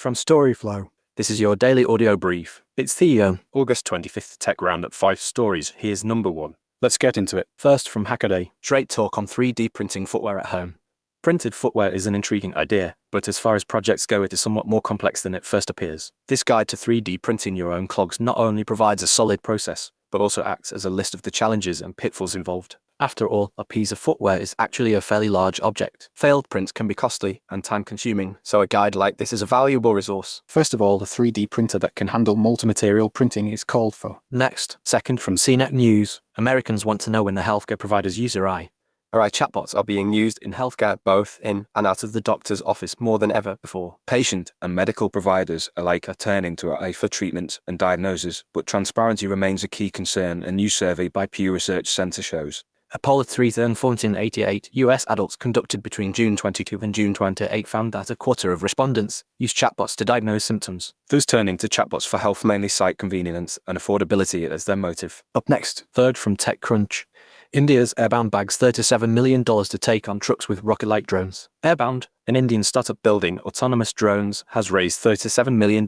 From storyflo, this is your daily audio brief. It's Theo. August 25th Tech Roundup 5 stories. Here's number 1. Let's get into it. First from Hackaday, straight talk on 3D printing footwear at home. Printed footwear is an intriguing idea, but as far as projects go, it is somewhat more complex than it first appears. This guide to 3D printing your own clogs not only provides a solid process, but also acts as a list of the challenges and pitfalls involved. After all, a piece of footwear is actually a fairly large object. Failed prints can be costly and time-consuming, so a guide like this is a valuable resource. First of all, the 3D printer that can handle multi-material printing is called for. Next, second from CNET News, Americans want to know when the healthcare providers use AI chatbots are being used in healthcare both in and out of the doctor's office more than ever before. Patient and medical providers alike are turning to AI for treatment and diagnoses, but transparency remains a key concern. A new survey by Pew Research Center shows. A poll of 3,488 US adults conducted between June 22 and June 28 found that a quarter of respondents use chatbots to diagnose symptoms, thus turning to chatbots for health, mainly site convenience and affordability as their motive. Up next, third from TechCrunch, India's Airbound bags $37 million to take on trucks with rocket-like drones. Airbound, an Indian startup building autonomous drones, has raised $37 million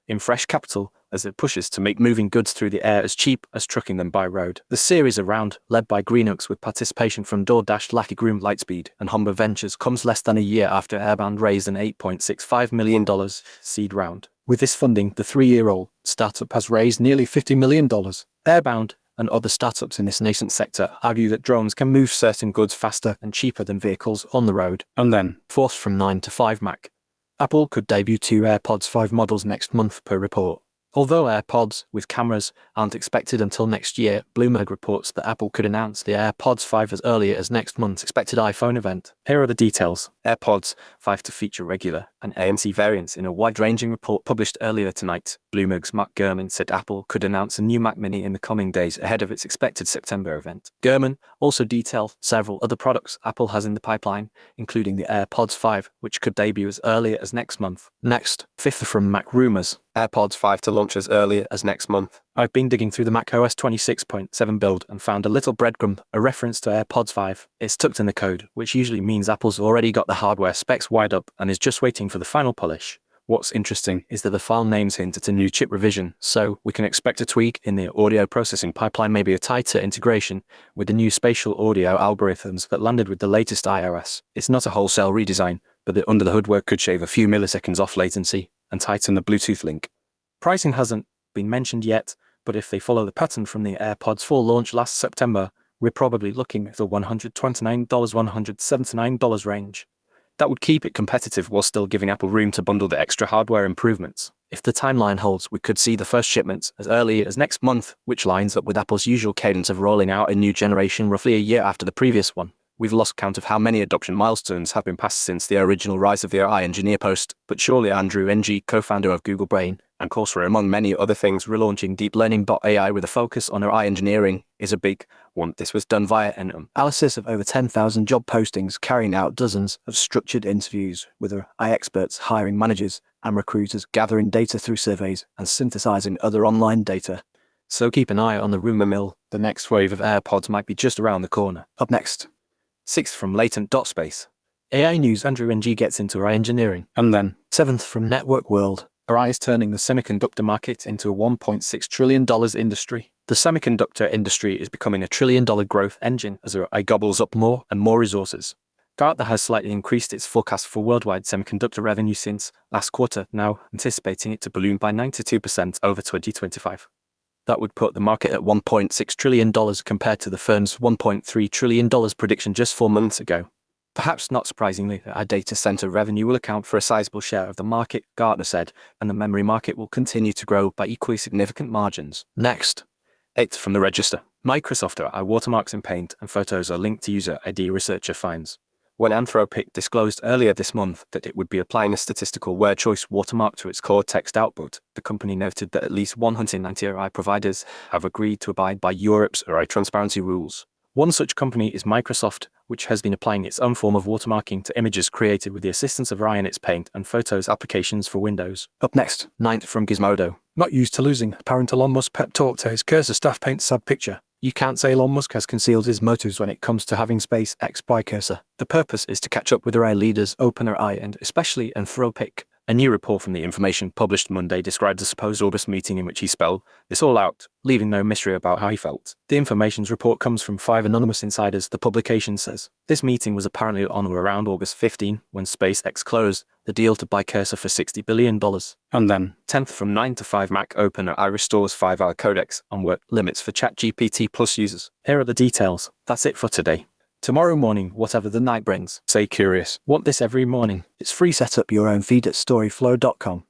in fresh capital as it pushes to make moving goods through the air as cheap as trucking them by road. The series around, led by Greenux with participation from DoorDash, Lucky Groom, Lightspeed, and Humber Ventures, comes less than a year after Airbound raised an $8.65 million seed round. With this funding, the 3-year-old startup has raised nearly $50 million. Airbound and other startups in this nascent sector argue that drones can move certain goods faster and cheaper than vehicles on the road. And then, fourth from 9 to 5 Mac, Apple could debut 2 AirPods 5 models next month per report. Although AirPods with cameras aren't expected until next year, Bloomberg reports that Apple could announce the AirPods 5 as early as next month's expected iPhone event. Here are the details. AirPods 5 to feature regular and ANC variants in a wide-ranging report published earlier tonight. Bloomberg's Mark Gurman said Apple could announce a new Mac Mini in the coming days ahead of its expected September event. Gurman also detailed several other products Apple has in the pipeline, including the AirPods 5, which could debut as early as next month. Next, fifth from Mac Rumors, AirPods 5 to launch as early as next month. I've been digging through the macOS 26.7 build and found a little breadcrumb, a reference to AirPods 5. It's tucked in the code, which usually means Apple's already got the hardware specs wired up and is just waiting for the final polish. What's interesting is that the file names hint at a new chip revision, so we can expect a tweak in the audio processing pipeline, maybe a tighter integration with the new spatial audio algorithms that landed with the latest iOS. It's not a wholesale redesign, but the under-the-hood work could shave a few milliseconds off latency and tighten the Bluetooth link. Pricing hasn't been mentioned yet, but if they follow the pattern from the AirPods 4 launch last September, we're probably looking at the $129, $179 range. That would keep it competitive while still giving Apple room to bundle the extra hardware improvements. If the timeline holds, we could see the first shipments as early as next month, which lines up with Apple's usual cadence of rolling out a new generation roughly a year after the previous one. We've lost count of how many adoption milestones have been passed since the original Rise of the AI Engineer post, but surely Andrew Ng, co-founder of Google Brain, and Coursera, among many other things, relaunching deep learning bot AI with a focus on AI engineering is a big one. This was done via an analysis of over 10,000 job postings, carrying out dozens of structured interviews with AI experts, hiring managers and recruiters, gathering data through surveys and synthesizing other online data. So keep an eye on the rumor mill. The next wave of AirPods might be just around the corner. Up next, sixth from Latent.space, AI news, Andrew Ng gets into AI engineering. and then, Seventh from Network World, AI is turning the semiconductor market into a $1.6 trillion industry. The semiconductor industry is becoming a $1 trillion growth engine as AI gobbles up more and more resources. Gartner has slightly increased its forecast for worldwide semiconductor revenue since last quarter, now anticipating it to balloon by 92% over 2025. That would put the market at $1.6 trillion compared to the firm's $1.3 trillion prediction just 4 months ago. Perhaps not surprisingly, our data center revenue will account for a sizable share of the market, Gartner said, and the memory market will continue to grow by equally significant margins. Next, eighth from the Register, Microsoft AI watermarks in Paint and Photos are linked to user ID, researcher finds. When Anthropic disclosed earlier this month that it would be applying a statistical word choice watermark to its core text output, the company noted that at least 190 AI providers have agreed to abide by Europe's AI transparency rules. One such company is Microsoft, which has been applying its own form of watermarking to images created with the assistance of AI in its Paint and Photos applications for Windows. Up next, ninth from Gizmodo, not used to losing, apparent Elon Musk pep talk to his cursor staff paint sub picture. You can't say Elon Musk has concealed his motives when it comes to having SpaceX buy cursor. The purpose is to catch up with AI leaders OpenAI and especially Anthropic, A new report from the information published Monday described a supposed August meeting in which he spelled this all out, leaving no mystery about how he felt. The information's report comes from 5 anonymous insiders, the publication says. This meeting was apparently on or around August 15, when SpaceX closed the deal to buy Cursor for $60 billion. And then, 10th from 9 to 5 Mac OpenAI restores 5-hour codecs on work limits for ChatGPT Plus users. Here are the details. That's it for today. tomorrow morning, whatever the night brings. Stay curious. Want this every morning? It's free. Set up your own feed at storyflo.com.